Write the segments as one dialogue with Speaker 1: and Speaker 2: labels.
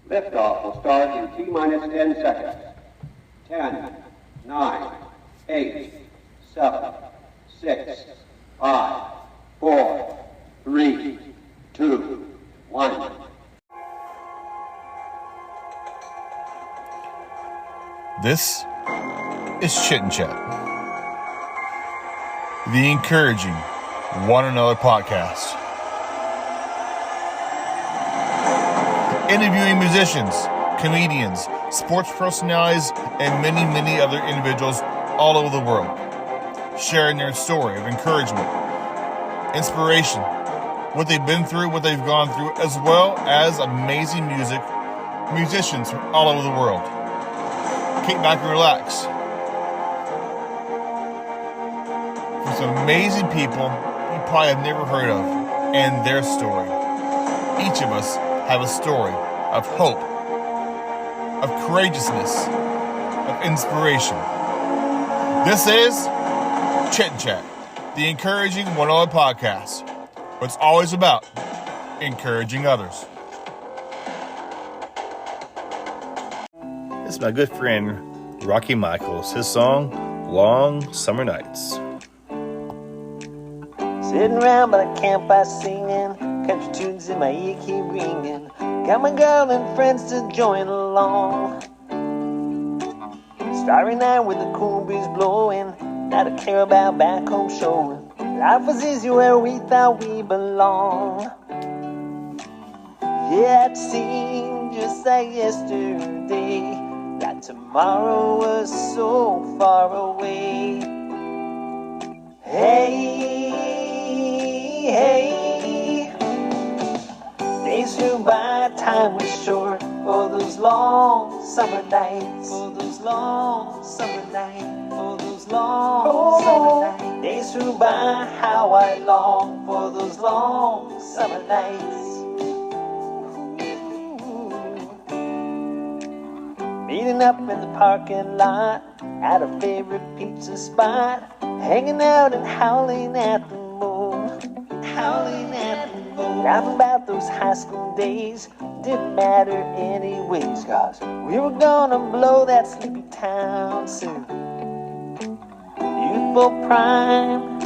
Speaker 1: Liftoff will start in T-minus 10 seconds. 10, 9, 8, 7, 6, 5, 4, 3, 2, 1.
Speaker 2: This is Chit and Chat, the encouraging one another podcast. Interviewing musicians, comedians, sports personalities, and many, many other individuals all over the world, sharing their story of encouragement, inspiration, what they've been through, what they've gone through, as well as amazing musicians from all over the world. Kick back and relax. For some amazing people you probably have never heard of and their story. Each of us have a story of hope, of courageousness, of inspiration. This is Chit and Chat, the encouraging one-on-one podcast. But it's always about encouraging others. This is my good friend Rocky Michaels. His song, Long Summer Nights.
Speaker 3: Sitting around by the campfire singing, country tunes in my ear keep ringing. Got my girl and friends to join along. Starry night with the cool breeze blowing, not a care about back home showing. Life was easy where we thought we belonged. Yeah, it seemed just like yesterday, that tomorrow was so far away. Hey, hey, days flew by, time was short, for those long summer nights, for those long summer nights, for those long summer nights. Days flew by, how I long for those long summer nights. Meeting up in the parking lot at a favorite pizza spot, hanging out and howling at the moon, howling at the moon. Laughing about those high school days, didn't matter anyways, 'cause we were gonna blow that sleepy town soon. Youthful prime,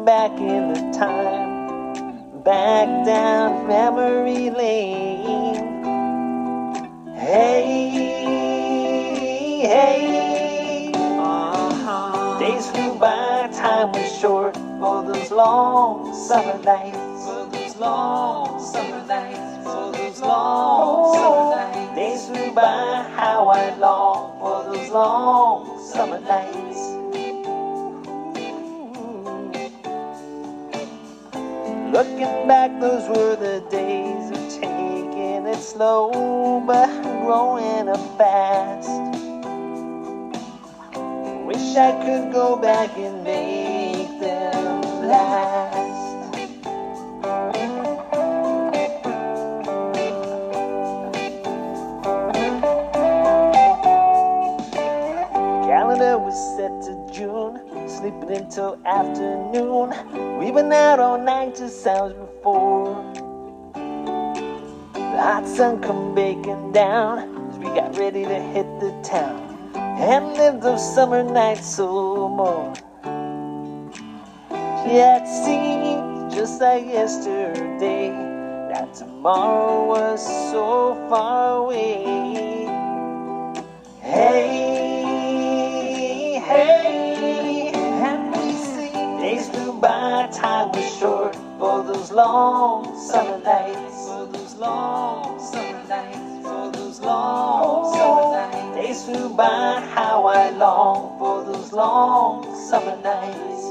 Speaker 3: back in the time, back down memory lane. Hey, hey, days flew by, time was short, for those long summer nights, for those long summer nights, for those long summer nights. Days flew by, how I long for those long summer nights. Looking back, those were the days of taking it slow, but growing up fast. Wish I could go back and make them last. Calendar was set to June, sleeping until afternoon. We've been out all night just hours before. The hot sun come baking down as we got ready to hit the town and live those summer nights so more. Yeah, it seems just like yesterday, that tomorrow was so far away. Hey, hey, and we sing. Days flew by, time was short, for those long summer nights, for those long summer nights, for those long summer nights. Days flew by, how I long for those long summer nights.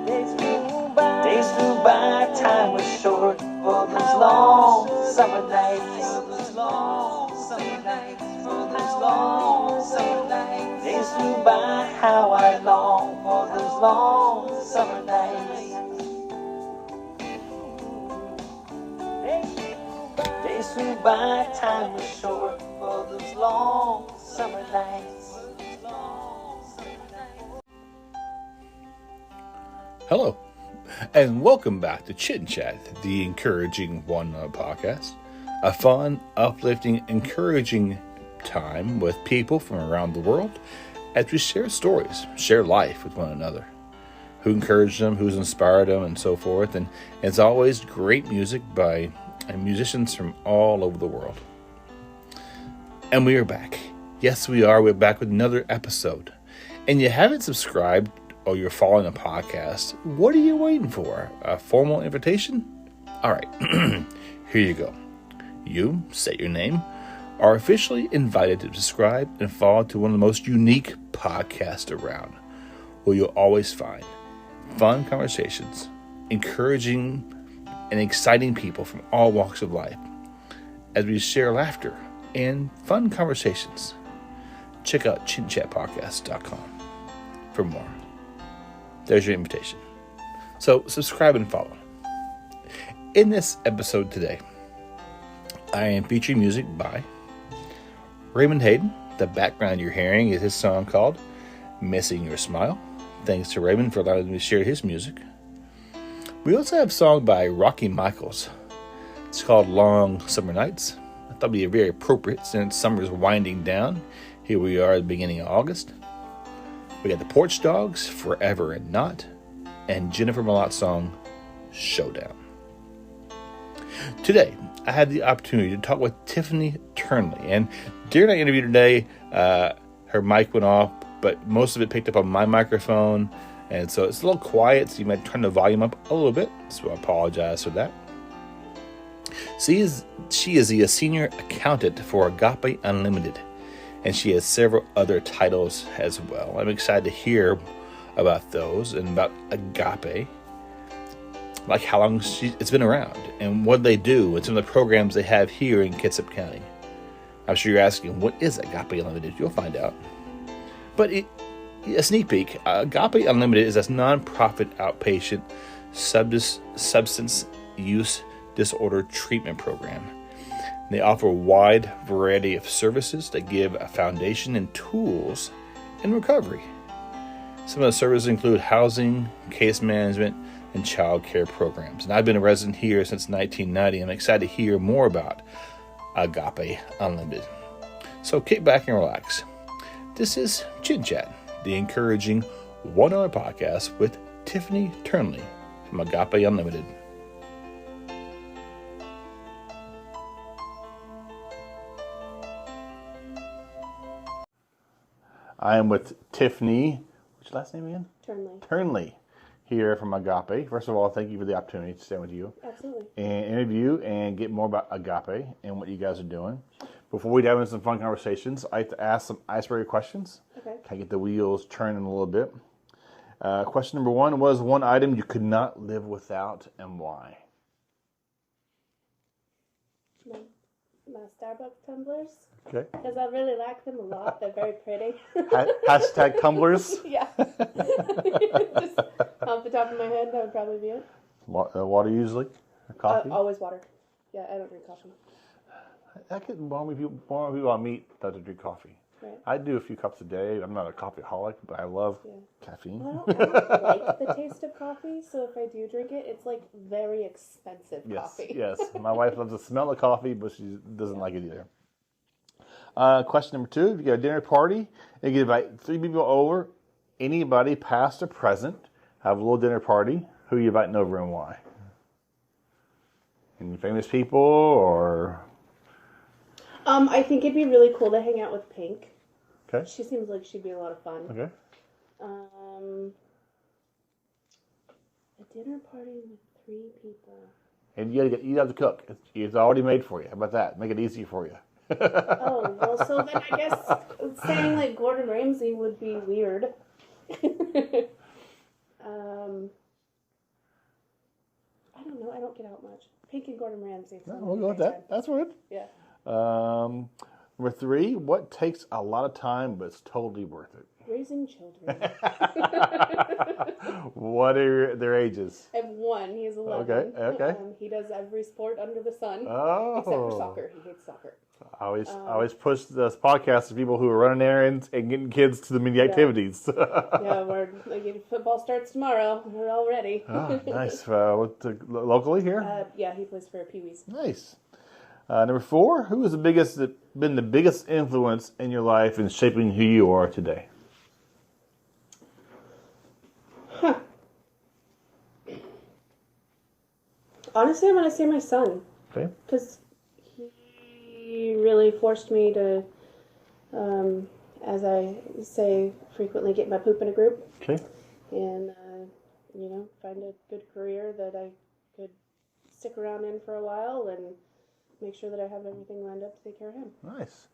Speaker 3: Days flew by, time was short, for those long summer nights, for those long summer nights, for those long summer nights. Days flew by, how I long for those long summer nights. Days flew by, time was short, for those long summer nights.
Speaker 2: Hello, And welcome back to Chit and Chat, the encouraging one podcast. A fun, uplifting, encouraging time with people from around the world as we share stories, share life with one another. Who encouraged them, who's inspired them, and so forth. And as always, great music by musicians from all over the world. And we are back. Yes, we are. We're back with another episode. And you haven't subscribed or you're following the podcast, what are you waiting for? A formal invitation? All right, here you go. You, say your name, are officially invited to subscribe and follow to one of the most unique podcasts around, where you'll always find fun conversations, encouraging and exciting people from all walks of life, as we share laughter and fun conversations. Check out chitchatpodcast.com for more. There's your invitation. So subscribe and follow. In this episode today, I am featuring music by Raymond Hayden. The background you're hearing is his song called Missing Your Smile. Thanks to Raymond for allowing me to share his music. We also have a song by Rocky Michaels. It's called Long Summer Nights. I thought it'd be very appropriate since summer's winding down. Here we are at the beginning of August. We got the Porch Dogs, Forever and Not, and Jennifer Malot's song, Showdown. Today, I had the opportunity to talk with Tiphany Turnley, and during our interview today, her mic went off, but most of it picked up on my microphone, and so it's a little quiet, so you might turn the volume up a little bit, so I apologize for that. She is the senior accountant for Agape Unlimited, and she has several other titles as well. I'm excited to hear about those and about Agape, like how long it's been around and what they do and some of the programs they have here in Kitsap County. I'm sure you're asking, what is Agape Unlimited? You'll find out. But a sneak peek, Agape Unlimited is a nonprofit outpatient substance use disorder treatment program. They offer a wide variety of services that give a foundation and tools in recovery. Some of the services include housing, case management, and child care programs. And I've been a resident here since 1990. I'm excited to hear more about Agape Unlimited. So kick back and relax. This is Chit Chat, the encouraging one-hour podcast with Tiphany Turnley from Agape Unlimited. I am with Tiphany, what's your last name again? Turnley, here from Agape. First of all, thank you for the opportunity to stand with you.
Speaker 4: Absolutely.
Speaker 2: And interview and get more about Agape and what you guys are doing. Before we dive into some fun conversations, I like to ask some icebreaker questions.
Speaker 4: Okay.
Speaker 2: Kind of get the wheels turning a little bit. Question number one was one item you could not live without and why?
Speaker 4: My Starbucks tumblers.
Speaker 2: Okay.
Speaker 4: Because I really like them a lot. They're very pretty.
Speaker 2: Hashtag tumblers.
Speaker 4: Yeah. Just off the top of my head, that would probably be it.
Speaker 2: Water usually? Or coffee?
Speaker 4: Always water. Yeah, I don't drink coffee.
Speaker 2: I get more people I meet that to drink coffee.
Speaker 4: Right.
Speaker 2: I do a few cups a day. I'm not a coffeeholic, but I love caffeine.
Speaker 4: Well, I don't like the taste of coffee, so if I do drink it, it's like very expensive coffee.
Speaker 2: Yes. My wife loves the smell of coffee, but she doesn't like it either. Question number two, if you got a dinner party and you invite 3 people over, anybody past or present, have a little dinner party, who are you inviting over and why? Any famous people or...
Speaker 4: I think it'd be really cool to hang out with Pink.
Speaker 2: Okay.
Speaker 4: She seems like she'd be a lot of fun.
Speaker 2: Okay.
Speaker 4: A dinner party with 3 people.
Speaker 2: And you have to cook. It's already made for you. How about that? Make it easy for you.
Speaker 4: Oh, well, so then I guess saying like Gordon Ramsay would be weird. I don't know. I don't get out much. Pink and Gordon Ramsay.
Speaker 2: No, we'll go with that. That's good.
Speaker 4: Yeah.
Speaker 2: Number 3, what takes a lot of time but it's totally worth it?
Speaker 4: Raising children.
Speaker 2: What are their ages?
Speaker 4: I have one. He's 11.
Speaker 2: Okay.
Speaker 4: He does every sport under the sun.
Speaker 2: Oh.
Speaker 4: Except for soccer. He hates soccer.
Speaker 2: I always push this podcast to people who are running errands and getting kids to the mini activities.
Speaker 4: Football starts tomorrow. We're all ready.
Speaker 2: Oh, nice. Locally here?
Speaker 4: Yeah, he plays for Pee-wees.
Speaker 2: Nice. Number 4, who has been the biggest influence in your life in shaping who you are today?
Speaker 4: Honestly, I'm going to say my son.
Speaker 2: Okay.
Speaker 4: Because he really forced me to, as I say frequently, get my poop in a group.
Speaker 2: Okay.
Speaker 4: And, find a good career that I could stick around in for a while and make sure that I have everything lined up to take care of him.
Speaker 2: Nice.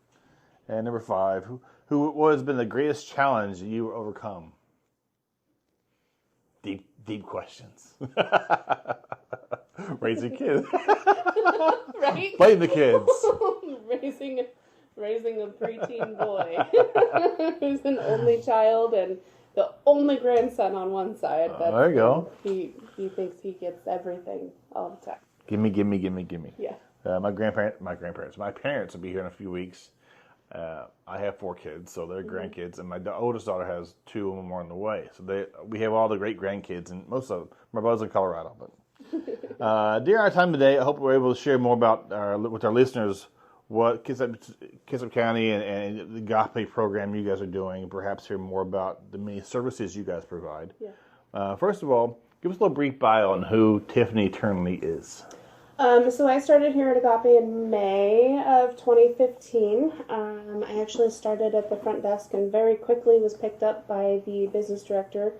Speaker 2: And number 5, what has been the greatest challenge you overcome? Deep questions. Raising kids.
Speaker 4: Right?
Speaker 2: Blame the kids.
Speaker 4: raising a preteen boy who's an only child and the only grandson on one side.
Speaker 2: There you go.
Speaker 4: He thinks he gets everything all the time.
Speaker 2: Gimme.
Speaker 4: Yeah.
Speaker 2: My parents will be here in a few weeks. I have 4 kids, so they're grandkids, and my oldest daughter has 2 of them on the way. So we have all the great grandkids, and most of them. My brother's in Colorado. But during our time today, I hope we're able to share more about with our listeners what Kitsap County and the Agape program you guys are doing, and perhaps hear more about the many services you guys provide. Yeah. First of all, give us a little brief bio on who Tiphany Turnley is.
Speaker 4: So I started here at Agape in May of 2015. I actually started at the front desk and very quickly was picked up by the business director,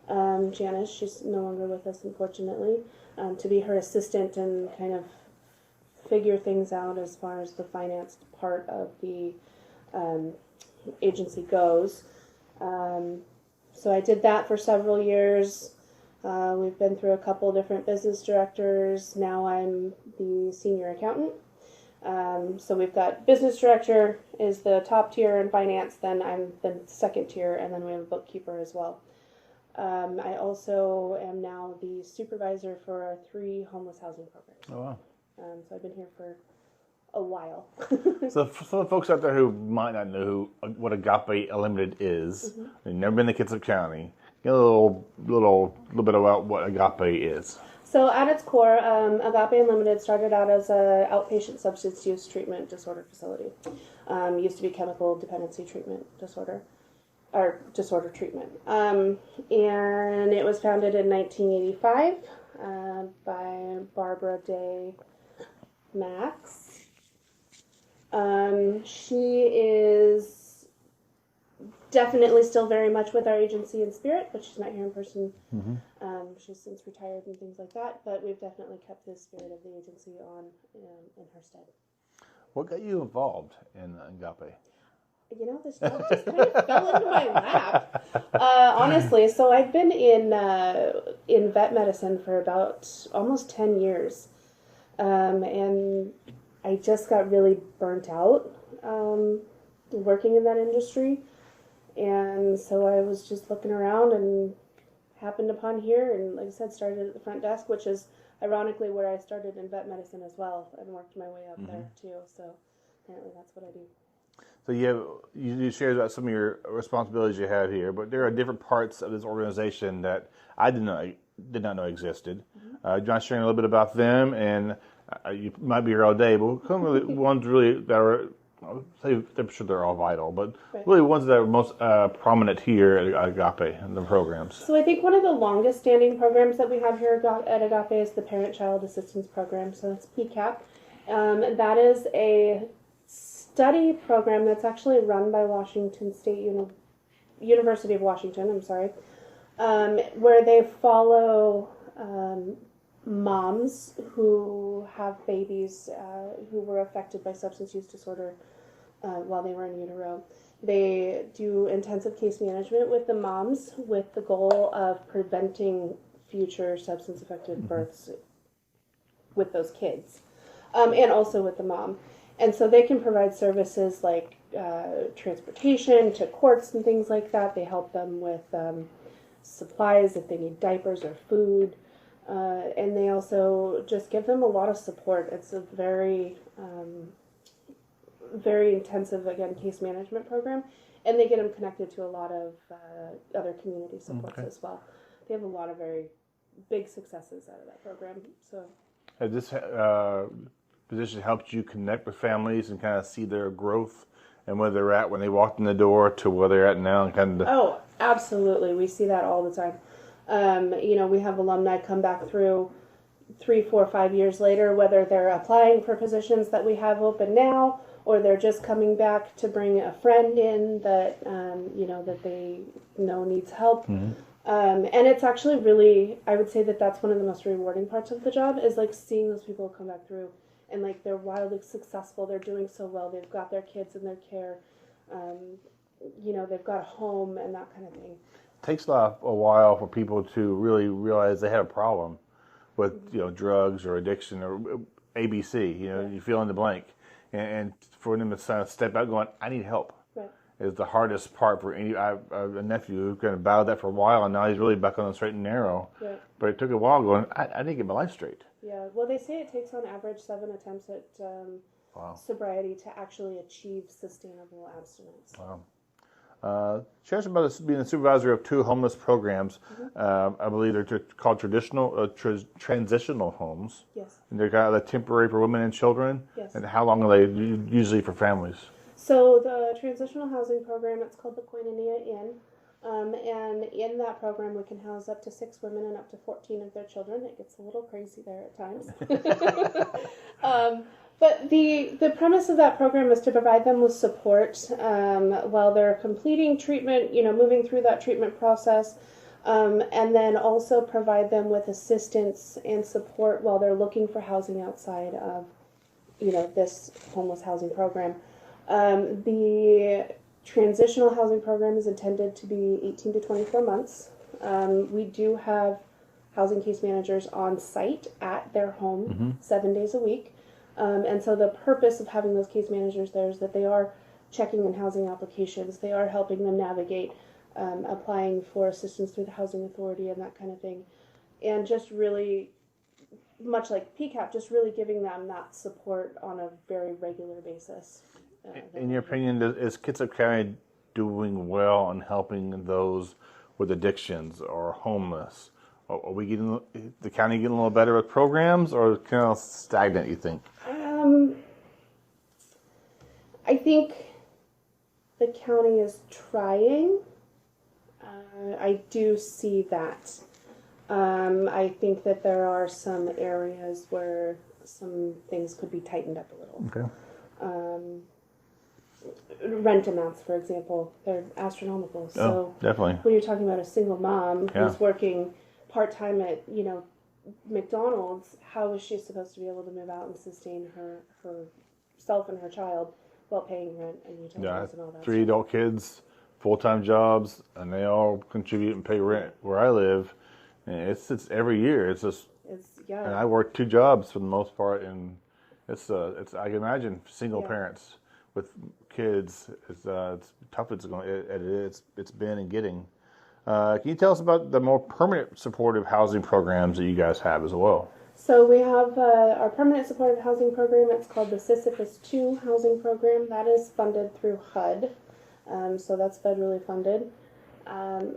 Speaker 4: Janice. She's no longer with us, unfortunately, to be her assistant and kind of figure things out as far as the finance part of the agency goes. So I did that for several years. We've been through a couple different business directors. Now I'm the senior accountant. So we've got business director is the top tier in finance, then I'm the second tier, and then we have a bookkeeper as well. I also am now the supervisor for our 3 homeless housing programs.
Speaker 2: Oh, wow.
Speaker 4: So I've been here for a while.
Speaker 2: So for some folks out there who might not know what Agape Unlimited is, they've never been to Kitsap County, get a little bit about what Agape is.
Speaker 4: So at its core, Agape Unlimited started out as an outpatient substance use treatment disorder facility. Used to be chemical dependency treatment disorder, or disorder treatment. And it was founded in 1985 by Barbara Day Max. She is definitely still very much with our agency in spirit, but she's not here in person. She's since retired and things like that, but we've definitely kept the spirit of the agency on in her stead. What
Speaker 2: got you involved in Agape?
Speaker 4: This job just kind of fell into my lap, honestly. So I've been in vet medicine for about almost 10 years, and I just got really burnt out working in that industry. And so I was just looking around and happened upon here, and like I said, started at the front desk, which is ironically where I started in vet medicine as well, and worked my way up there too. So apparently that's what I do.
Speaker 2: So you shared about some of your responsibilities you have here, but there are different parts of this organization that I did not know existed. Do you mind sharing a little bit about them? And you might be here all day, but some of the ones really that are, I'm sure they're all vital, but really ones that are most prominent here at Agape and the programs.
Speaker 4: So I think one of the longest standing programs that we have here at Agape is the Parent-Child Assistance Program. So that's PCAP. That is a study program that's actually run by Washington State University of Washington. Where they follow moms who have babies who were affected by substance use disorder while they were in utero. They do intensive case management with the moms with the goal of preventing future substance-affected births with those kids, and also with the mom. And so they can provide services like transportation to courts and things like that. They help them with supplies if they need diapers or food. And they also just give them a lot of support. It's a very, very intensive, again, case management program. And they get them connected to a lot of other community supports as well. They have a lot of very big successes out of that program. So,
Speaker 2: has this position helped you connect with families and kind of see their growth and where they're at when they walked in the door to where they're at now? And kind of...
Speaker 4: Oh, absolutely. We see that all the time. We have alumni come back through 3, 4, 5 years later, whether they're applying for positions that we have open now, or they're just coming back to bring a friend in that, that they know needs help. Mm-hmm. And it's actually really, I would say that that's one of the most rewarding parts of the job, is like seeing those people come back through and like they're wildly successful. They're doing so well. They've got their kids in their care. They've got a home and that kind of thing.
Speaker 2: It takes a while for people to really realize they have a problem with, drugs or addiction or ABC, you fill in the blank. And for them to kind of step out going, I need help, is the hardest part for any. I have a nephew who kind of battled that for a while, and now he's really back on the straight and narrow. Yeah. But it took a while going, I didn't get my life straight.
Speaker 4: Yeah, well, they say it takes on average 7 attempts at sobriety to actually achieve sustainable abstinence.
Speaker 2: Wow. Share us about being a supervisor of 2 homeless programs. Mm-hmm. I believe they're called transitional homes. Yes. And they're kind of temporary for women and children. Yes. And how long are they usually for families?
Speaker 4: So the transitional housing program, it's called the Koinonia Inn. And in that program, we can house up to 6 women and up to 14 of their children. It gets a little crazy there at times. But the premise of that program is to provide them with support while they're completing treatment, moving through that treatment process, and then also provide them with assistance and support while they're looking for housing outside of, this homeless housing program. The transitional housing program is intended to be 18 to 24 months. We do have housing case managers on site at their home 7 days a week. And so the purpose of having those case managers there is that they are checking in housing applications. They are helping them navigate applying for assistance through the Housing Authority and that kind of thing. And just really, much like PCAP, just really giving them that support on a very regular basis.
Speaker 2: In your opinion, is Kitsap County doing well on helping those with addictions or homeless? Are we getting the county getting a little better with programs, or kind of stagnant, you think?
Speaker 4: I think the county is trying. I do see that. I think that there are some areas where some things could be tightened up a little.
Speaker 2: Okay.
Speaker 4: Rent amounts, for example, they're astronomical. So
Speaker 2: definitely.
Speaker 4: When you're talking about a single mom who's working part-time at, McDonald's, how is she supposed to be able to move out and sustain herself and her child while paying rent and utilities and all that
Speaker 2: 3 adult kids, full-time jobs, and they all contribute and pay rent where I live. And it's every year. It's and I work 2 jobs for the most part, and it's I can imagine single parents with kids. It's tough. It's been and getting. Can you tell us about the more permanent supportive housing programs that you guys have as well?
Speaker 4: So we have our permanent supportive housing program. It's called the Sisyphus 2 housing program. That is funded through HUD. So that's federally funded.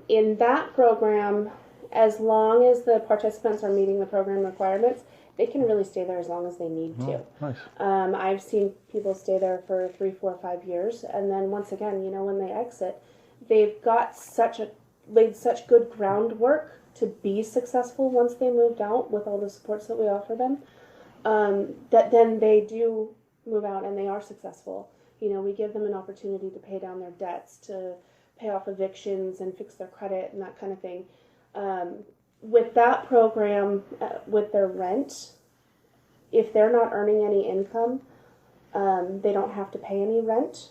Speaker 4: In that program, as long as the participants are meeting the program requirements, they can really stay there as long as they need to.
Speaker 2: Nice.
Speaker 4: I've seen people stay there for 3, 4, 5 years, and then once again, when they exit, they've got laid such good groundwork to be successful once they moved out with all the supports that we offer them, that then they do move out and they are successful. We give them an opportunity to pay down their debts, to pay off evictions and fix their credit and that kind of thing. With that program, with their rent, if they're not earning any income, they don't have to pay any rent.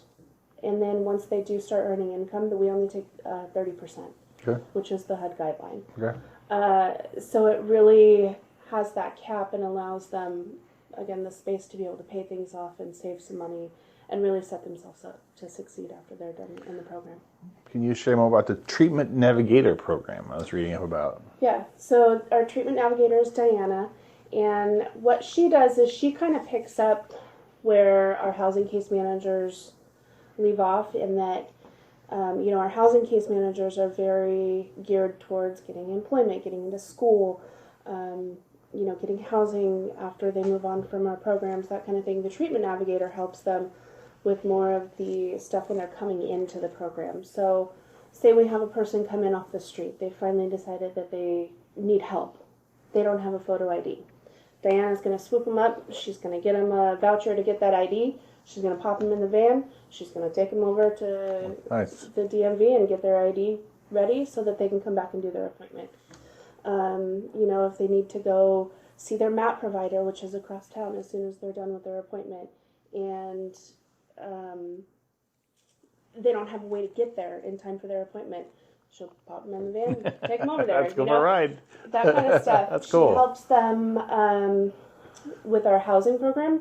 Speaker 4: And then once they do start earning income, we only take 30%, which is the HUD guideline. Okay. So it really has that cap and allows them, again, the space to be able to pay things off and save some money and really set themselves up to succeed after they're done in the program.
Speaker 5: Can you share more about the Treatment Navigator program I was reading up about?
Speaker 4: Yeah, so our treatment navigator is Diana, and what she does is she kind of picks up where our housing case managers leave off, in that our housing case managers are very geared towards getting employment, getting into school, getting housing after they move on from our programs, that kind of thing. The treatment navigator helps them with more of the stuff when they're coming into the program. So say we have a person come in off the street. They finally decided that they need help. They don't have a photo ID. Diana's going to swoop them up. She's going to get them a voucher to get that ID. She's going to pop them in the van. She's going to take them over to the DMV and get their ID ready so that they can come back and do their appointment. If they need to go see their map provider, which is across town, as soon as they're done with their appointment, and they don't have a way to get there in time for their appointment, she'll pop them in the van, take them over there.
Speaker 5: Let's go for a ride.
Speaker 4: That kind of stuff.
Speaker 5: That's cool.
Speaker 4: She helps them with our housing program.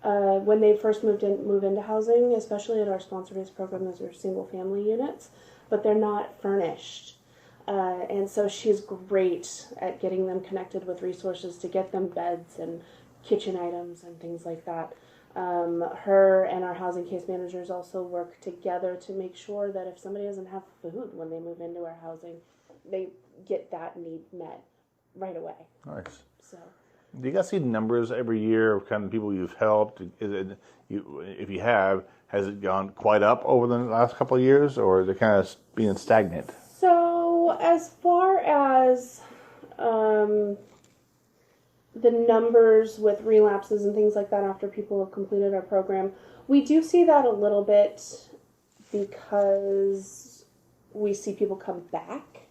Speaker 4: When they first move into housing, especially in our sponsor-based program, those are single-family units, but they're not furnished. And so she's great at getting them connected with resources to get them beds and kitchen items and things like that. Her and our housing case managers also work together to make sure that if somebody doesn't have food when they move into our housing, they get that need met right away.
Speaker 5: Nice.
Speaker 4: So,
Speaker 5: do you guys see numbers every year of kind of people you've helped? If you have, has it gone quite up over the last couple of years, or is it kind of being stagnant?
Speaker 4: So as far as the numbers with relapses and things like that after people have completed our program, we do see that a little bit because we see people come back.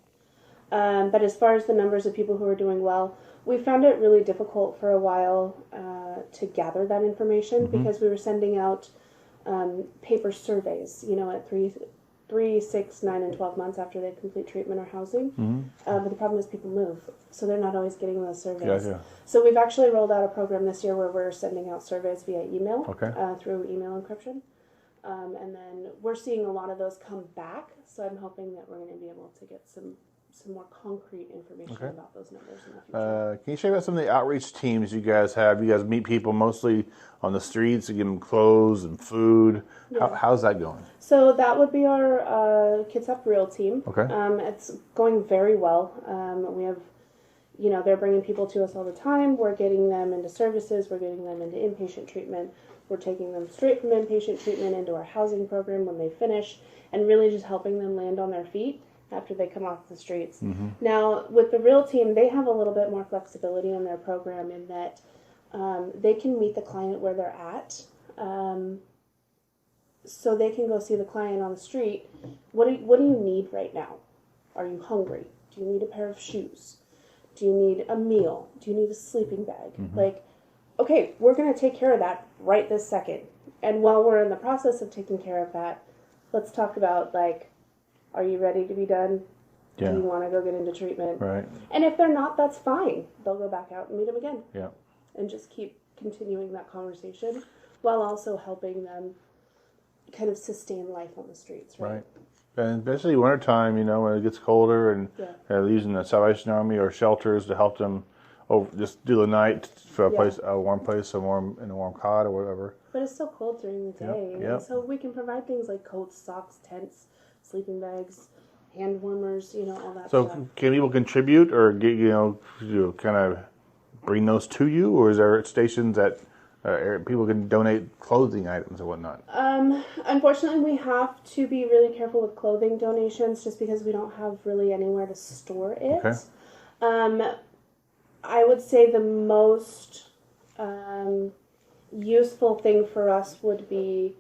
Speaker 4: But as far as the numbers of people who are doing well, we found it really difficult for a while to gather that information because we were sending out paper surveys, at 3, 6, 9, and 12 months after they complete treatment or housing. But the problem is people move, so they're not always getting those surveys.
Speaker 5: Gotcha.
Speaker 4: So we've actually rolled out a program this year where we're sending out surveys via email through email encryption. And then we're seeing a lot of those come back, so I'm hoping that we're going to be able to get some more concrete information about those numbers in the future.
Speaker 5: Can you share about some of the outreach teams you guys have? You guys meet people mostly on the streets to give them clothes and food.
Speaker 4: Yeah.
Speaker 5: How's that going?
Speaker 4: So that would be our Kids Up Real team.
Speaker 5: Okay.
Speaker 4: It's going very well. We have, they're bringing people to us all the time. We're getting them into services. We're getting them into inpatient treatment. We're taking them straight from inpatient treatment into our housing program when they finish, and really just helping them land on their feet after they come off the streets. Now, with the Real team, they have a little bit more flexibility in their program in that they can meet the client where they're at. So they can go see the client on the street. What do you need right now? Are you hungry? Do you need a pair of shoes? Do you need a meal? Do you need a sleeping bag? Okay, we're going to take care of that right this second. And while we're in the process of taking care of that, let's talk about, are you ready to be done?
Speaker 5: Yeah.
Speaker 4: Do you want to go get into treatment?
Speaker 5: Right.
Speaker 4: And if they're not, that's fine. They'll go back out and meet them again.
Speaker 5: Yeah.
Speaker 4: And just keep continuing that conversation while also helping them kind of sustain life on the streets, right?
Speaker 5: And especially wintertime, when it gets colder and they're using the Salvation Army or shelters to help them just do the night for a warm place, in a warm cot or whatever.
Speaker 4: But it's still cold during the day.
Speaker 5: Yep.
Speaker 4: And so we can provide things like coats, socks, tents, sleeping bags, hand warmers, all that stuff.
Speaker 5: So can people contribute or get, kind of bring those to you, or is there stations that people can donate clothing items or whatnot?
Speaker 4: Unfortunately, we have to be really careful with clothing donations just because we don't have really anywhere to store it.
Speaker 5: Okay.
Speaker 4: I would say the most useful thing for us would be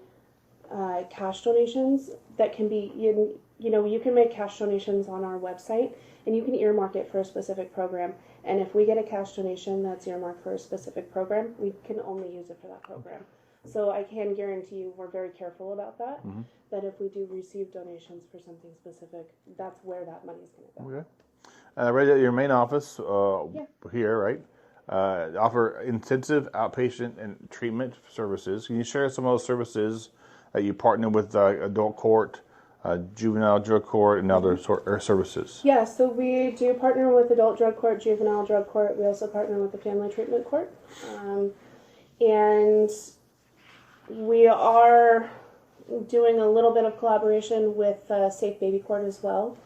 Speaker 4: cash donations that can be, you can make cash donations on our website and you can earmark it for a specific program. And if we get a cash donation that's earmarked for a specific program, we can only use it for that program. So I can guarantee you we're very careful about that, that if we do receive donations for something specific, that's where that money is going to go.
Speaker 5: Okay. Right at your main office here, right? offer intensive outpatient and treatment services. Can you share some of those services that you partner with adult court, juvenile drug court, and other services?
Speaker 4: Yeah, so we do partner with adult drug court, juvenile drug court. We also partner with the family treatment court. And we are doing a little bit of collaboration with Safe Baby Court as well.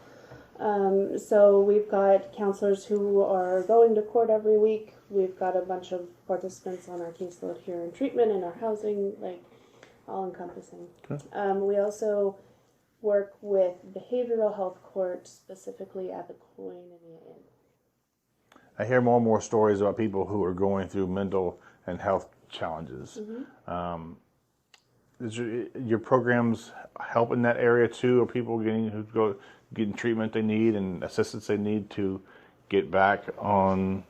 Speaker 4: So we've got counselors who are going to court every week. We've got a bunch of participants on our caseload here in treatment and our housing, like all encompassing. Okay. We also work with behavioral health court, specifically at the Coin and the Inn.
Speaker 5: I hear more and more stories about people who are going through mental and health challenges. Mm-hmm. Does your programs help in that area too? Are people getting treatment they need and assistance they need to get back on,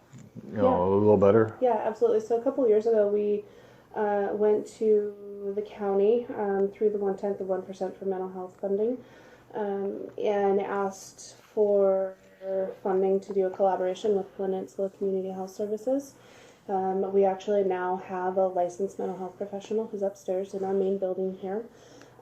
Speaker 5: a little better? Yeah,
Speaker 4: absolutely. So a couple of years ago, we went to the county through the 1/10 of 1% for mental health funding, and asked for funding to do a collaboration with Peninsula Community Health Services. We actually now have a licensed mental health professional who's upstairs in our main building here.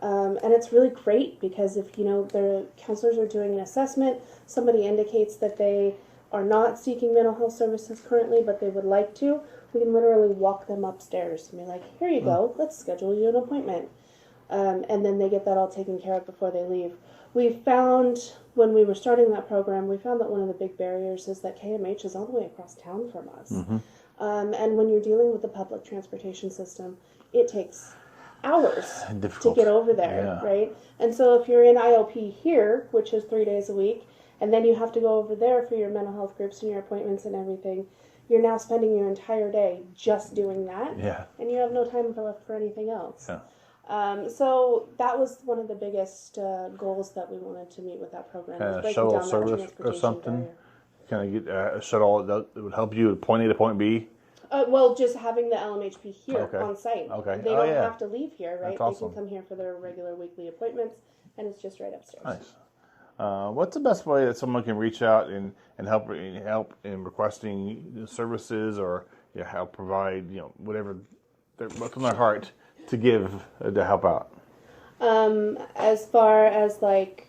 Speaker 4: And it's really great because if, the counselors are doing an assessment, somebody indicates that they are not seeking mental health services currently, but they would like to, we can literally walk them upstairs and be like, here you go, let's schedule you an appointment. And then they get that all taken care of before they leave. We found, when we were starting that program, we found that one of the big barriers is that KMH is all the way across town from us. Mm-hmm. And when you're dealing with the public transportation system, it takes hours to get over there, right? And so if you're in IOP here, which is 3 days a week, and then you have to go over there for your mental health groups and your appointments and everything, you're now spending your entire day just doing that, and you have no time left for anything else. Yeah. So that was one of the biggest goals that we wanted to meet with that program.
Speaker 5: A shuttle service or something? Kind of get a shuttle that would help you at point A to point B?
Speaker 4: Well, just having the LMHP here on site. Okay. They don't have to leave here, right?
Speaker 5: That's awesome.
Speaker 4: They can come here for their regular weekly appointments, and it's just right upstairs.
Speaker 5: Nice. What's the best way that someone can reach out and help in requesting services or help provide whatever what's on their heart to give to help out?
Speaker 4: As far as like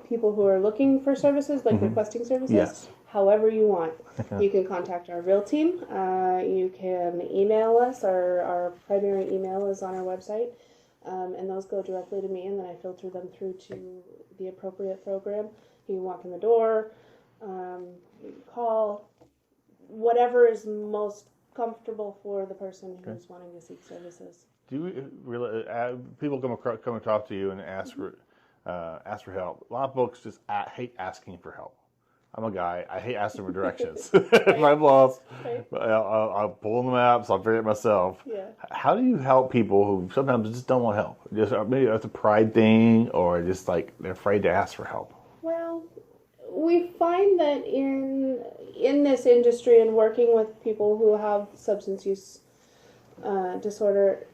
Speaker 4: people who are looking for services, like requesting services.
Speaker 5: Yes.
Speaker 4: However you want. You can contact our real team. You can email us. Our primary email is on our website. And those go directly to me, and then I filter them through to the appropriate program. You can walk in the door. You can call. Whatever is most comfortable for the person who's wanting to seek services.
Speaker 5: Do you really, people come and talk to you and ask for help? A lot of folks just hate asking for help. I'm a guy. I hate asking for directions. My boss, I'll pull them out, so I'll figure it myself. Yeah. How do you help people who sometimes just don't want help? Just maybe it's a pride thing, or just like they're afraid to ask for help.
Speaker 4: Well, we find that in this industry and working with people who have substance use disorder,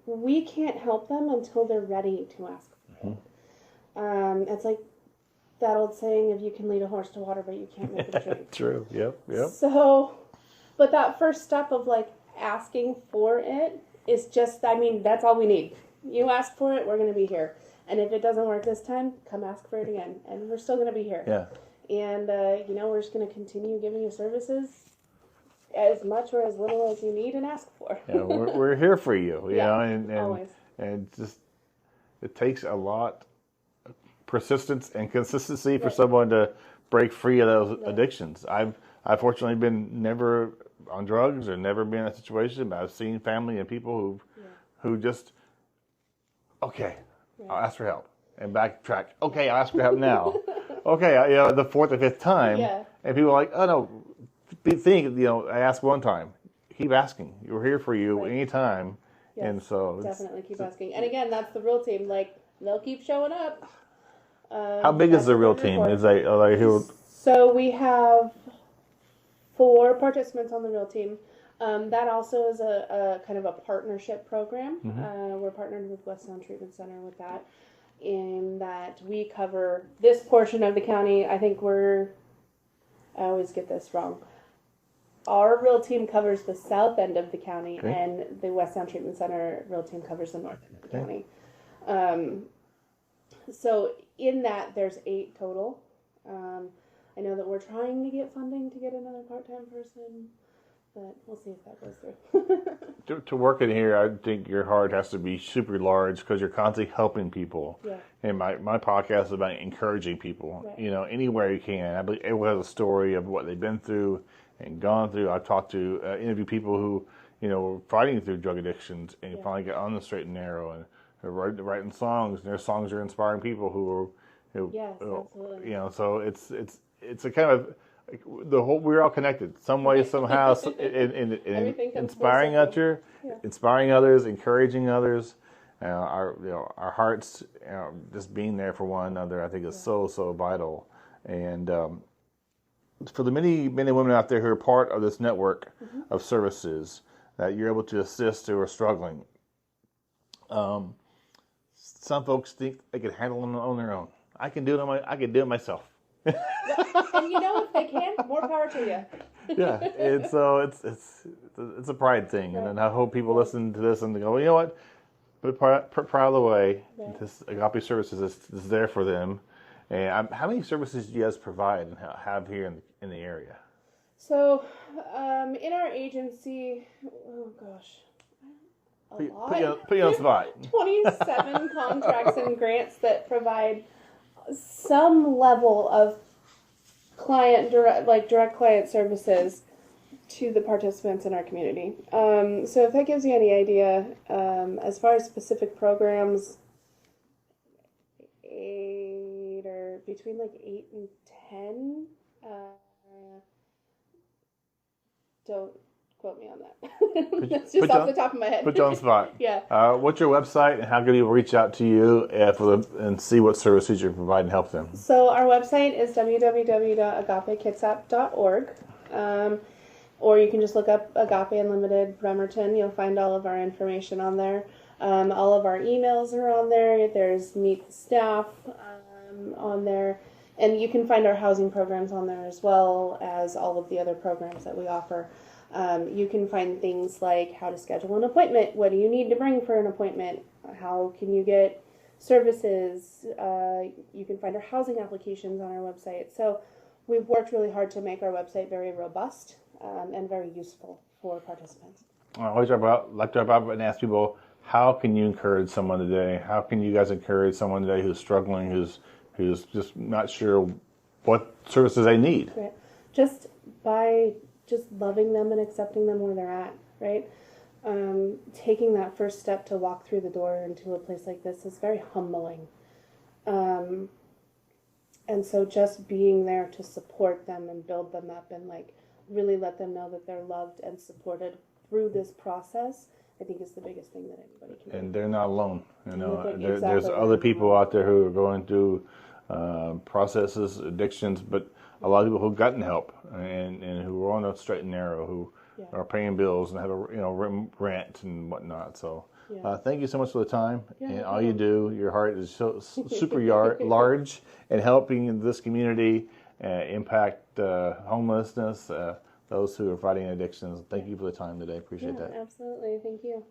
Speaker 4: we can't help them until they're ready to ask for it. It's like that old saying of you can lead a horse to water, but you can't make it drink.
Speaker 5: True. Yep.
Speaker 4: So, but that first step of like asking for it is just, that's all we need. You ask for it, we're going to be here. And if it doesn't work this time, come ask for it again. And we're still going to be here. Yeah. And, we're just going to continue giving you services as much or as little as you need and ask for.
Speaker 5: Yeah, we're here for you, you know, and
Speaker 4: always.
Speaker 5: And just, it takes a lot of persistence and consistency for someone to break free of those addictions. I've fortunately been never on drugs or never been in that situation, but I've seen family and people who just, I'll ask for help and backtrack. Okay, I'll ask for help now. The fourth or fifth time, and people are like, oh no, I asked one time. Keep asking. We're here for you anytime. Yes, and so
Speaker 4: definitely keep asking. And again, that's the real team. Like, they'll keep showing up.
Speaker 5: How big is the real team?
Speaker 4: So we have 4 participants on the real team. That also is a kind of a partnership program. We're partnered with West Sound Treatment Center with that, in that we cover this portion of the county. I think I always get this wrong. our real team covers the south end of the county,
Speaker 5: Okay.
Speaker 4: and the West Sound Treatment Center real team covers the north end of the
Speaker 5: Okay.
Speaker 4: county. So in that, there's 8 total. I know that we're trying to get funding to get another part-time person, but we'll see if that goes through.
Speaker 5: To work in here, I think your heart has to be super large because you're constantly helping people.
Speaker 4: Yeah.
Speaker 5: And my podcast is about encouraging people,
Speaker 4: Right.
Speaker 5: Anywhere you can. I believe everyone has a story of what they've been through and gone through. I've talked to, interview people who, were fighting through drug addictions and finally got on the straight and narrow, and they're writing songs, and their songs are inspiring people
Speaker 4: Yes, absolutely.
Speaker 5: So it's a kind of we're all connected some way, somehow, in
Speaker 4: Everything comes
Speaker 5: inspiring
Speaker 4: full circle.
Speaker 5: inspiring others, encouraging others. Our hearts, just being there for one another, I think is so vital. And for the many men and women out there who are part of this network of services that you're able to assist who are struggling, some folks think they can handle them on their own. I can do it. I can do it myself.
Speaker 4: And if they can, more power to you.
Speaker 5: Yeah, and so it's a pride thing, and I hope people listen to this and they go, you know what, but proud of the way this Agape Services is there for them. And how many services do you guys provide and have here in the area?
Speaker 4: So, in our agency, oh gosh, a lot.
Speaker 5: Put you on the spot.
Speaker 4: 27 contracts and grants that provide some level of direct client services to the participants in our community. So if that gives you any idea, as far as specific programs, 8 or between 8 and 10. Don't quote me on that. That's just off the top of my head.
Speaker 5: Put you on the spot.
Speaker 4: Yeah.
Speaker 5: What's your website, and how can people reach out to you and see what services you provide and help them?
Speaker 4: So our website is www.agapekitsap.org. Or you can just look up Agape Unlimited Bremerton. You'll find all of our information on there. All of our emails are on there. There's Meet the Staff on there. And you can find our housing programs on there, as well as all of the other programs that we offer. You can find things like how to schedule an appointment. What do you need to bring for an appointment? How can you get services? You can find our housing applications on our website. So we've worked really hard to make our website very robust and very useful for participants.
Speaker 5: I always like to wrap up and ask people, how can you encourage someone today? How can you guys encourage someone today who's struggling, who's just not sure what services they need?
Speaker 4: Right. Just by loving them and accepting them where they're at, right? Taking that first step to walk through the door into a place like this is very humbling. And so just being there to support them and build them up and really let them know that they're loved and supported through this process, I think is the biggest thing that anybody can do.
Speaker 5: And they're not alone. There's
Speaker 4: Exactly.
Speaker 5: other people out there who are going through processes, addictions, but a lot of people who've gotten help and who are on a straight and narrow, who are paying bills and have a rent and whatnot. So thank you so much for the time and all you do. Your heart is so super large in helping this community impact homelessness, those who are fighting addictions. Thank you for the time today. Appreciate that.
Speaker 4: Absolutely. Thank you.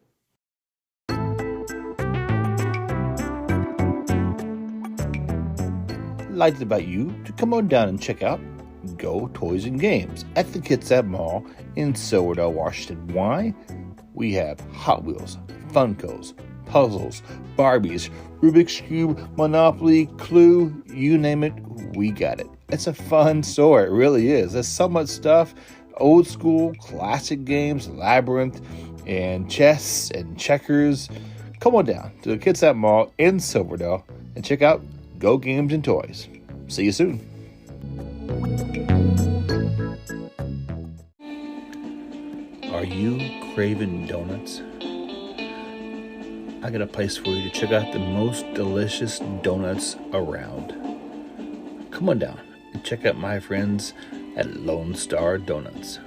Speaker 6: Like to invite you to come on down and check out Go Toys and Games at the Kitsap Mall in Silverdale, Washington. Why? We have Hot Wheels, Funkos, puzzles, Barbies, Rubik's Cube, Monopoly, Clue, you name it, we got it. It's a fun store, it really is. There's so much stuff, old school, classic games, Labyrinth, and chess and checkers. Come on down to the Kitsap Mall in Silverdale and check out Go Games and Toys. See you soon. Are you craving donuts? I got a place for you to check out the most delicious donuts around. Come on down and check out my friends at Lone Star Donuts.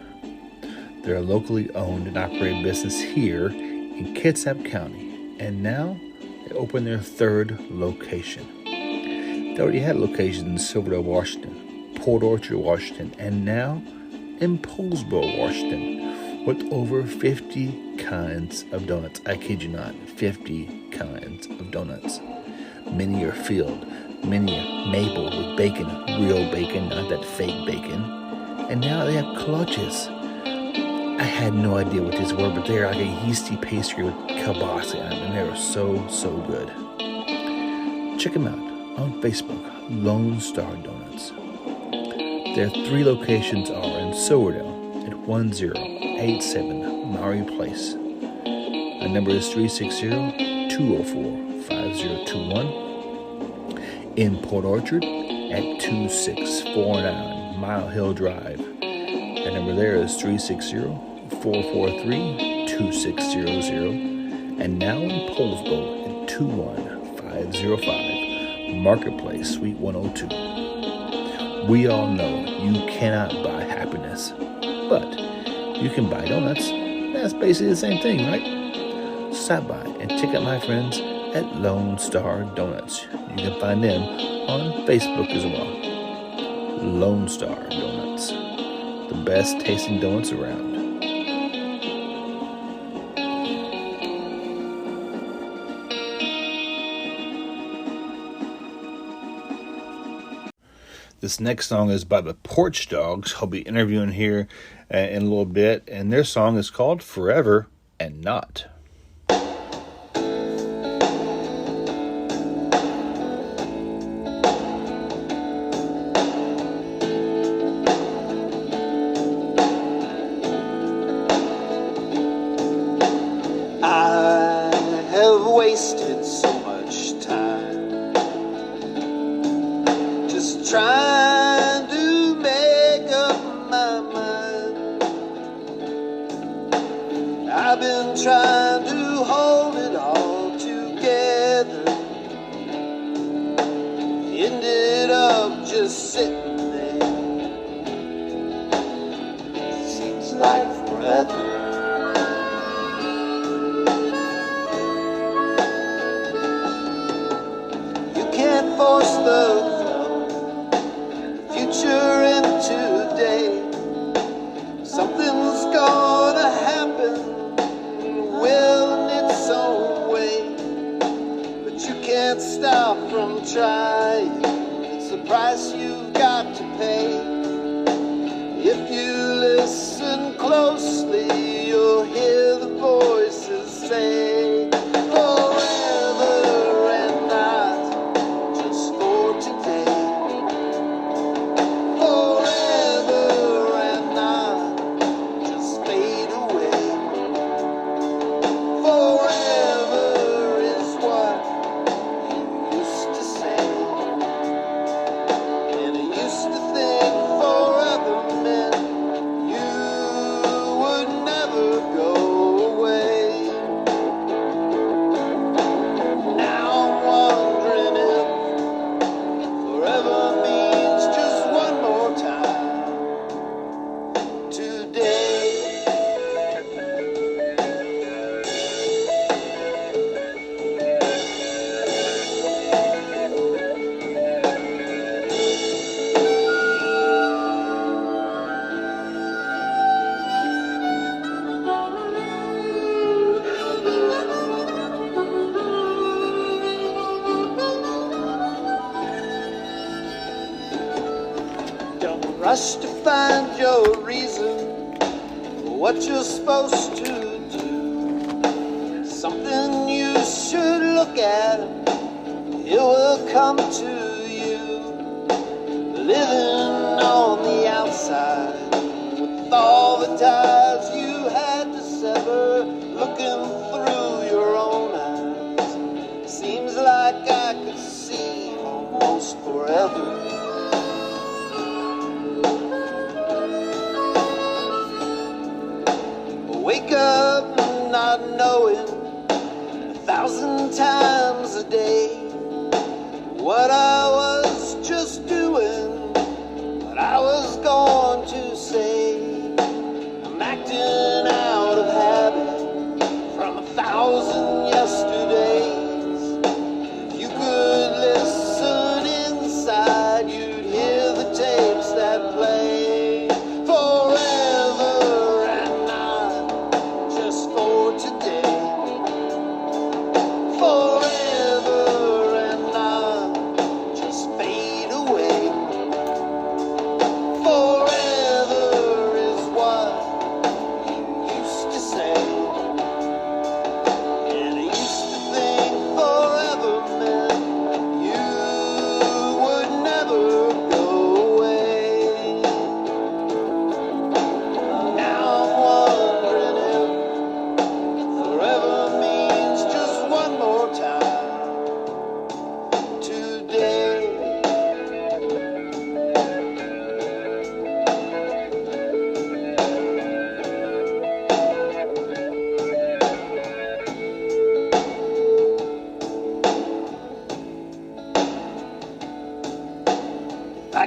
Speaker 6: They're a locally owned and operated business here in Kitsap County, and now they open their 3rd location. They already had locations in Silverdale, Washington, Port Orchard, Washington, and now in Poulsbo, Washington, with over 50 kinds of donuts. I kid you not, 50 kinds of donuts. Many are filled, many are maple with bacon, real bacon, not that fake bacon. And now they have clutches. I had no idea what these were, but they're like a yeasty pastry with kielbasa in them, and they are so, so good. Check them out on Facebook, Lone Star Donuts. Their 3 locations are in Sowerdale at 1087 Maury Place. The number is 360-204-5021. In Port Orchard at 2649 Mile Hill Drive. The number there is 360-443-2600. And now in Poulsbo at 21505 Marketplace, Suite 102. We all know you cannot buy happiness, but you can buy donuts. That's basically the same thing, right? Stop by and check out my friends at Lone Star Donuts. You can find them on Facebook as well. Lone Star Donuts, the best tasting donuts around. This next song is by the Porch Dogs. I'll be interviewing here in a little bit, and their song is called Forever and Not.
Speaker 3: I have wasted so much time just trying to make up my mind. I've been trying to hold it all together, ended up just sitting there. Seems like forever. Force the future into today. Something's gonna happen, will in its own way. But you can't stop from trying. It's the price you've got to pay. If you listen closely, you'll hear the voices say, forever and not just for today. Forever and not just fade away. Forever is what you used to say. And I used to think forever meant you would never go away. Now I'm wondering if forever means just one more time today. Don't rush to find your reason for what you're supposed to do. Something you should look at, it will come to you. Living on the outside with all the ties you had to sever, looking through your own eyes. Seems like I could see almost forever. Wake up not knowing 1,000 times a day what I was just doing, what I was going to say. I'm acting out of habit from 1,000 yesterdays. If you could listen inside, you'd hear the tapes that play forever.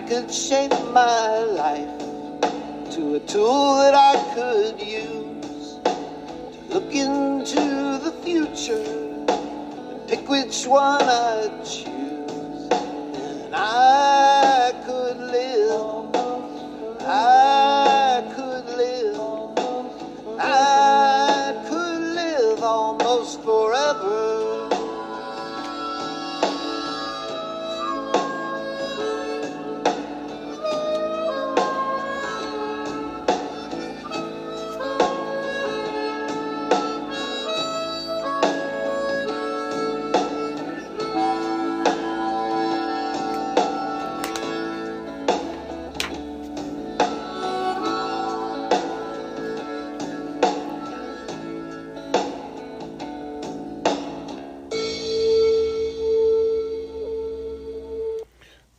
Speaker 3: could shape my life to a tool that I could use to look into the future and pick which one I'd choose. And I could live, I could live, I could live almost forever.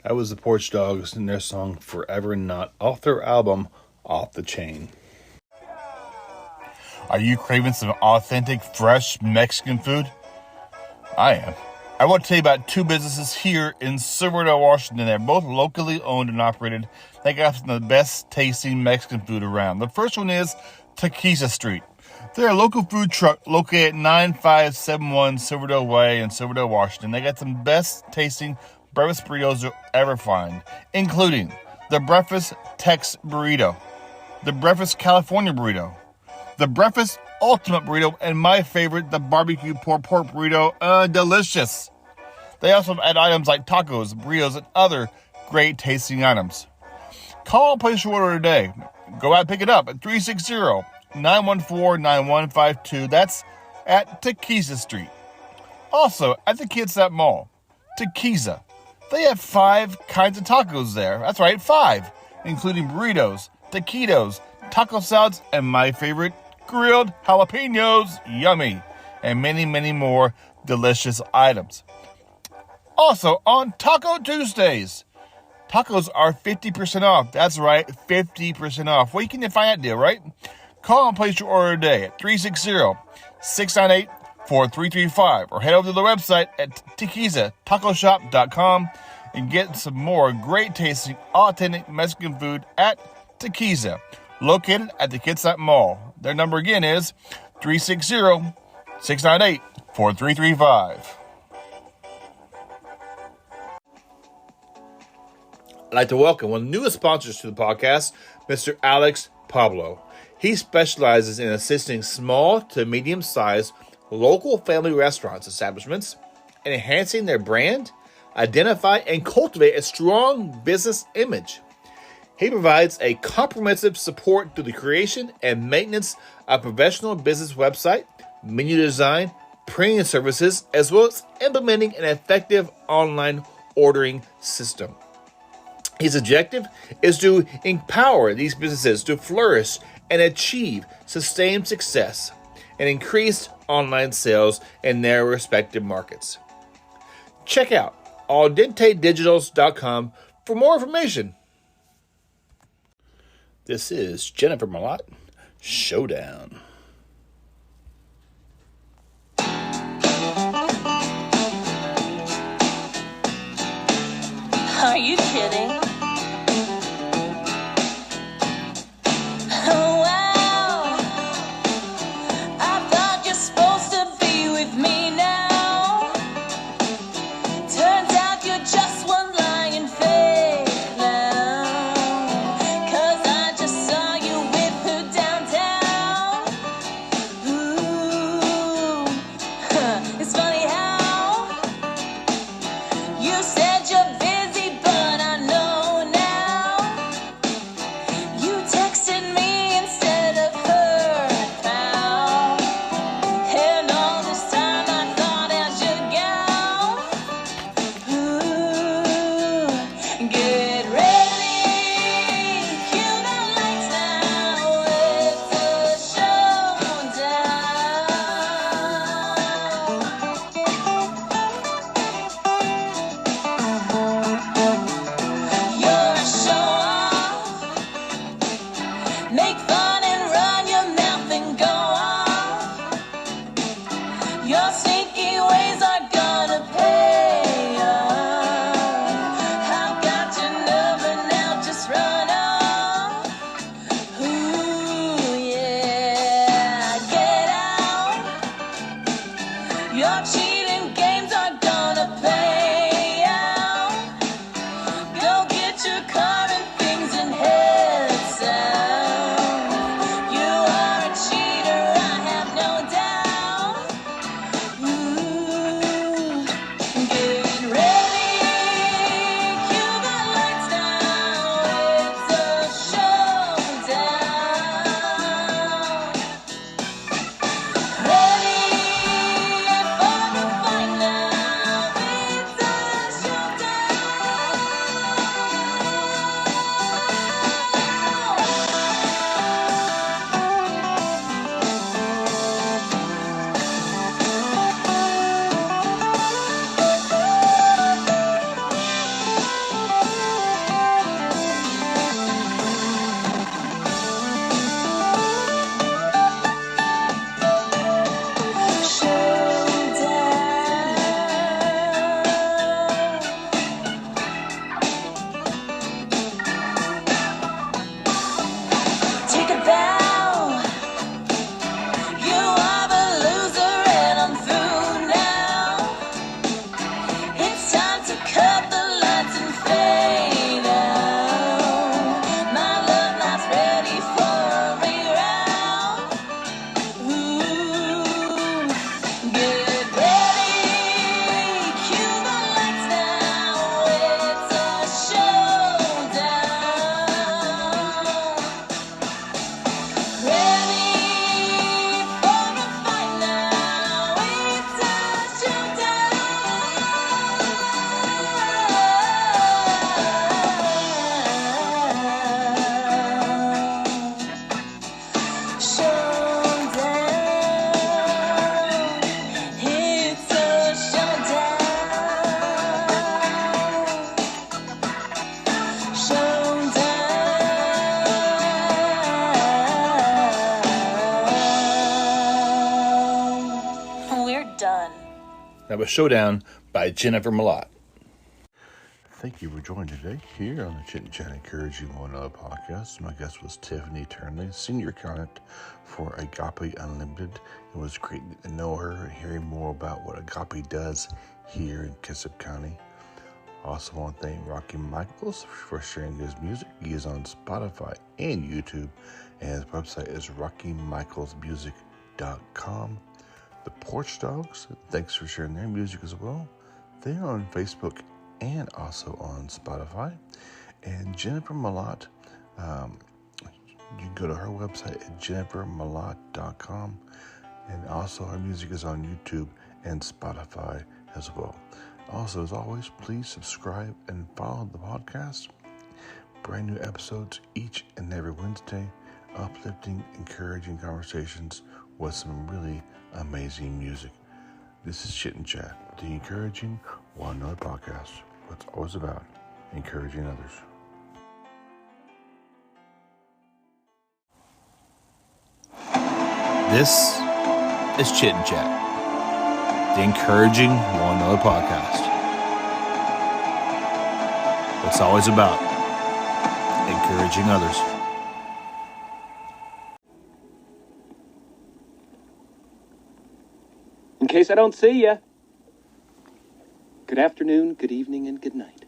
Speaker 6: That was the Porch Dogs and their song Forever Not off their album Off the Chain.
Speaker 2: Are you craving some authentic, fresh Mexican food? I am. I want to tell you about two businesses here in Silverdale, Washington. They're both locally owned and operated. They got some of the best tasting Mexican food around. The first one is Tequila Street. They're a local food truck located at 9571 Silverdale Way in Silverdale, Washington. They got some best tasting breakfast burritos you'll ever find, including the Breakfast Tex Burrito, the Breakfast California Burrito, the Breakfast Ultimate Burrito, and my favorite, the Barbecue Pork Burrito. Delicious. They also add items like tacos, burritos, and other great tasting items. Call and place your order today. Go out and pick it up at 360-914-9152. That's at Tequila Street. Also, at the Kids at Mall, Tequila. They have 5 kinds of tacos there. That's right, 5, including burritos, taquitos, taco salads, and my favorite, grilled jalapenos. Yummy. And many, many more delicious items. Also, on Taco Tuesdays, tacos are 50% off. That's right, 50% off. Where can you find that deal, right? Call and place your order today at 360-698-4335 or head over to the website at tequizatacoshop.com and get some more great tasting authentic Mexican food at Tequiza, located at the Kitsap Mall. Their number again is 360-698-4335.
Speaker 6: I'd like to welcome one of the newest sponsors to the podcast, Mr. Alex Pablo. He specializes in assisting small to medium-sized local family restaurants establishments in enhancing their brand, identify, and cultivate a strong business image. He provides a comprehensive support through the creation and maintenance of professional business website, menu design, printing services, as well as implementing an effective online ordering system. His objective is to empower these businesses to flourish and achieve sustained success and increased online sales in their respective markets. Check out aldentedigitals.com for more information. This is Jennifer Malott, Showdown.
Speaker 7: Are you kidding?
Speaker 8: I've got your number
Speaker 3: Your cheating games are gonna pay out. Go get your car and things and head south. You are a cheater, I have no doubt. Ooh, get ready, cue the lights now, it's a showdown. Ready for the fight now, it's a showdown. Take a bow. You are the loser and I'm through now. It's time to cut the lights and fade out. My love life's ready for a reround. Ooh, get ready, cue the lights now, it's a showdown. Ready for the fight now, it's a showdown. Showdown, it's a showdown. Showdown. We're done.
Speaker 6: That was Showdown by Jennifer Malott. Thank you for joining today here on the Chit and Chat Encouraging One Another podcast. My guest was Tiphany Turnley, Senior Accountant for Agape Unlimited. It was great to know her and hearing more about what Agape does here in Kitsap County. I also want to thank Rocky Michaels for sharing his music. He is on Spotify and YouTube, and his website is rockymichaelsmusic.com. The Porch Dogs, thanks for sharing their music as well. They're on Facebook and also on Spotify. And Jennifer Malott, you can go to her website at jennifermalott.com. And also her music is on YouTube and Spotify as well. Also, as always, please subscribe and follow the podcast. Brand new episodes each and every Wednesday. Uplifting, encouraging conversations with some really amazing music. This is Chit and Chat, the Encouraging One Another podcast. What's always about encouraging others. This is Chit and Chat, the Encouraging One Another podcast. What's always about encouraging others.
Speaker 7: In case I don't see you, good afternoon, good evening, and good night.